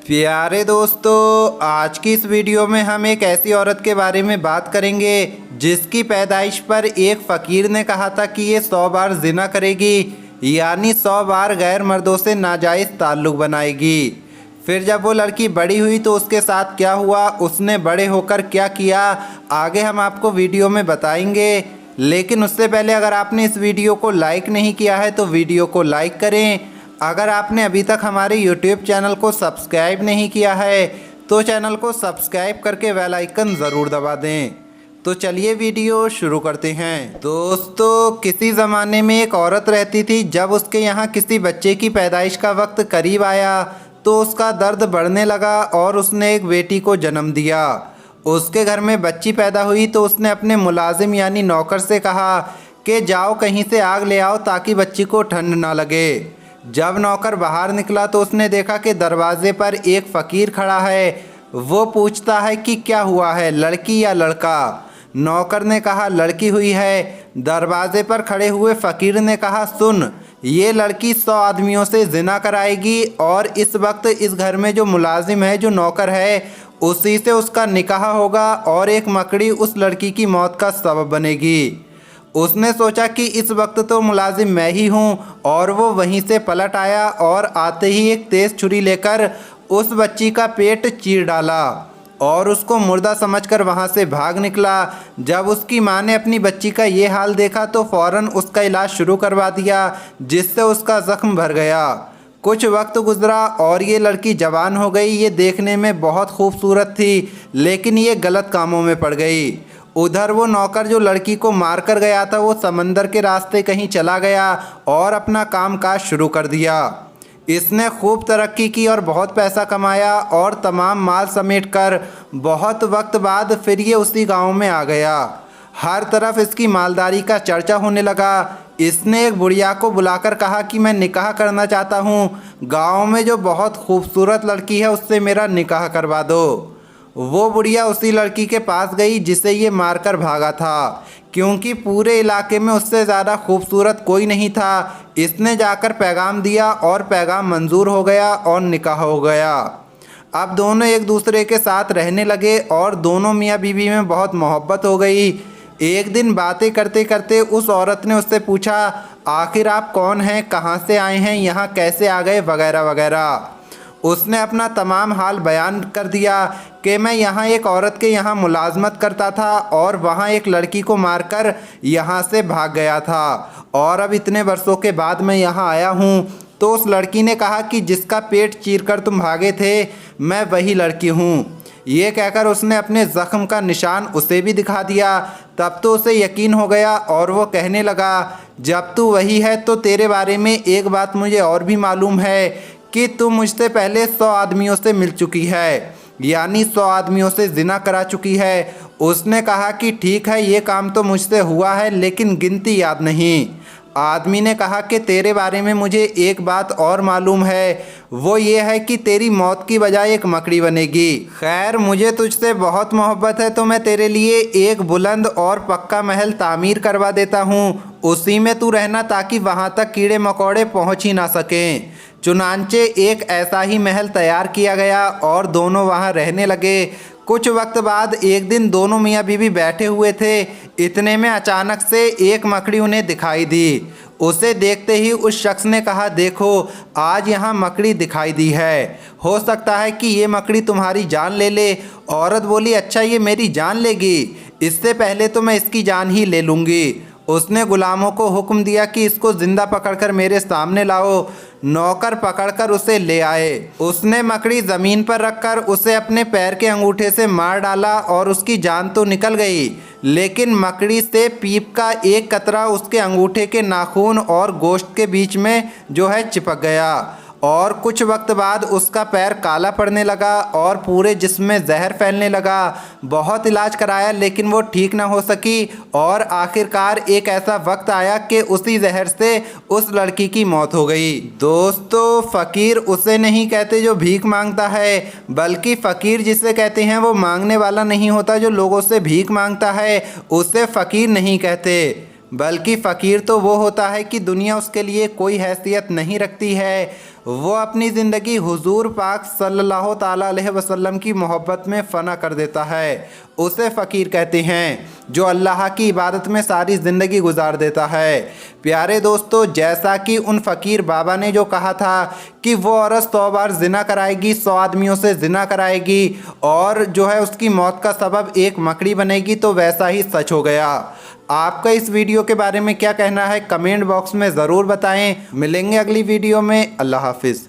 प्यारे दोस्तों, आज की इस वीडियो में हम एक ऐसी औरत के बारे में बात करेंगे जिसकी पैदाइश पर एक फ़कीर ने कहा था कि ये 100 बार जिना करेगी, यानी 100 बार गैर मर्दों से नाजायज़ ताल्लुक़ बनाएगी। फिर जब वो लड़की बड़ी हुई तो उसके साथ क्या हुआ, उसने बड़े होकर क्या किया, आगे हम आपको वीडियो में बताएंगे। लेकिन उससे पहले अगर आपने इस वीडियो को लाइक नहीं किया है तो वीडियो को लाइक करें। अगर आपने अभी तक हमारे YouTube चैनल को सब्सक्राइब नहीं किया है तो चैनल को सब्सक्राइब करके बेल आइकन ज़रूर दबा दें। तो चलिए वीडियो शुरू करते हैं। दोस्तों, किसी ज़माने में एक औरत रहती थी। जब उसके यहाँ किसी बच्चे की पैदाइश का वक्त करीब आया तो उसका दर्द बढ़ने लगा और उसने एक बेटी को जन्म दिया। उसके घर में बच्ची पैदा हुई तो उसने अपने मुलाजिम यानी नौकर से कहा कि जाओ कहीं से आग ले आओ ताकि बच्ची को ठंड ना लगे। जब नौकर बाहर निकला तो उसने देखा कि दरवाजे पर एक फ़कीर खड़ा है। वो पूछता है कि क्या हुआ है, लड़की या लड़का? नौकर ने कहा लड़की हुई है। दरवाजे पर खड़े हुए फ़कीर ने कहा सुन, ये लड़की 100 आदमियों से जिना कराएगी और इस वक्त इस घर में जो मुलाजिम है, जो नौकर है, उसी से उसका निकाह होगा और एक मकड़ी उस लड़की की मौत का सबब बनेगी। उसने सोचा कि इस वक्त तो मुलाजिम मैं ही हूँ और वो वहीं से पलट आया और आते ही एक तेज़ छुरी लेकर उस बच्ची का पेट चीर डाला और उसको मुर्दा समझकर वहाँ से भाग निकला। जब उसकी माँ ने अपनी बच्ची का ये हाल देखा तो फ़ौरन उसका इलाज शुरू करवा दिया, जिससे उसका ज़ख्म भर गया। कुछ वक्त गुजरा और ये लड़की जवान हो गई। ये देखने में बहुत खूबसूरत थी, लेकिन ये गलत कामों में पड़ गई। उधर वो नौकर जो लड़की को मार कर गया था वो समंदर के रास्ते कहीं चला गया और अपना कामकाज शुरू कर दिया। इसने खूब तरक्की की और बहुत पैसा कमाया और तमाम माल समेटकर बहुत वक्त बाद फिर ये उसी गांव में आ गया। हर तरफ इसकी मालदारी का चर्चा होने लगा। इसने एक बुढ़िया को बुलाकर कहा कि मैं निकाह करना चाहता हूँ, गाँव में जो बहुत खूबसूरत लड़की है उससे मेरा निकाह करवा दो। वो बुढ़िया उसी लड़की के पास गई जिसे ये मारकर भागा था, क्योंकि पूरे इलाके में उससे ज़्यादा खूबसूरत कोई नहीं था। इसने जाकर पैगाम दिया और पैगाम मंजूर हो गया और निकाह हो गया। अब दोनों एक दूसरे के साथ रहने लगे और दोनों मियाँ बीवी में बहुत मोहब्बत हो गई। एक दिन बातें करते करते उस औरत ने उससे पूछा, आखिर आप कौन हैं, कहाँ से आए हैं, यहाँ कैसे आ गए, वगैरह वगैरह। उसने अपना तमाम हाल बयान कर दिया कि मैं यहाँ एक औरत के यहाँ मुलाजमत करता था और वहाँ एक लड़की को मारकर यहाँ से भाग गया था और अब इतने वर्षों के बाद मैं यहाँ आया हूँ। तो उस लड़की ने कहा कि जिसका पेट चीरकर तुम भागे थे मैं वही लड़की हूँ। ये कहकर उसने अपने ज़ख्म का निशान उसे भी दिखा दिया। तब तो उसे यकीन हो गया और वो कहने लगा, जब तू वही है तो तेरे बारे में एक बात मुझे और भी मालूम है कि तू मुझसे पहले 100 आदमियों से मिल चुकी है, यानी 100 आदमियों से जिना करा चुकी है। उसने कहा कि ठीक है, ये काम तो मुझसे हुआ है लेकिन गिनती याद नहीं। आदमी ने कहा कि तेरे बारे में मुझे एक बात और मालूम है, वो ये है कि तेरी मौत की बजाय एक मकड़ी बनेगी। खैर, मुझे तुझसे बहुत मोहब्बत है तो मैं तेरे लिए एक बुलंद और पक्का महल तामीर करवा देता हूँ, उसी में तू रहना ताकि वहाँ तक कीड़े मकोड़े पहुँच ही ना सकें। चुनांचे एक ऐसा ही महल तैयार किया गया और दोनों वहाँ रहने लगे। कुछ वक्त बाद एक दिन दोनों मियाँ बीवी बैठे हुए थे। इतने में अचानक से एक मकड़ी उन्हें दिखाई दी। उसे देखते ही उस शख्स ने कहा, देखो आज यहाँ मकड़ी दिखाई दी है, हो सकता है कि ये मकड़ी तुम्हारी जान ले ले। औरत बोली, अच्छा ये मेरी जान लेगी? इससे पहले तो मैं इसकी जान ही ले लूँगी। उसने गुलामों को हुक्म दिया कि इसको जिंदा पकड़कर मेरे सामने लाओ। नौकर पकड़कर उसे ले आए। उसने मकड़ी ज़मीन पर रखकर उसे अपने पैर के अंगूठे से मार डाला और उसकी जान तो निकल गई, लेकिन मकड़ी से पीप का एक कतरा उसके अंगूठे के नाखून और गोश्त के बीच में जो है चिपक गया और कुछ वक्त बाद उसका पैर काला पड़ने लगा और पूरे जिस्म में जहर फैलने लगा। बहुत इलाज कराया लेकिन वो ठीक ना हो सकी और आखिरकार एक ऐसा वक्त आया कि उसी जहर से उस लड़की की मौत हो गई। दोस्तों, फ़कीर उसे नहीं कहते जो भीख मांगता है, बल्कि फ़कीर जिसे कहते हैं वो मांगने वाला नहीं होता। जो लोगों से भीख मांगता है उसे फ़कीर नहीं कहते, बल्कि फ़कीर तो वो होता है कि दुनिया उसके लिए कोई हैसियत नहीं रखती है। वो अपनी ज़िंदगी हुजूर पाक सल्लल्लाहु ताला अलैहि वसल्लम की मोहब्बत में फ़ना कर देता है। उसे फ़कीर कहते हैं जो अल्लाह की इबादत में सारी ज़िंदगी गुजार देता है। प्यारे दोस्तों, जैसा कि उन फ़कीर बाबा ने जो कहा था कि वो औरत 100 बार ज़िना कराएगी, 100 आदमियों से ज़िना कराएगी और जो है उसकी मौत का सबब एक मकड़ी बनेगी, तो वैसा ही सच हो गया। आपका इस वीडियो के बारे में क्या कहना है कमेंट बॉक्स में ज़रूर बताएं। मिलेंगे अगली वीडियो में। अल्लाह हाफिज़।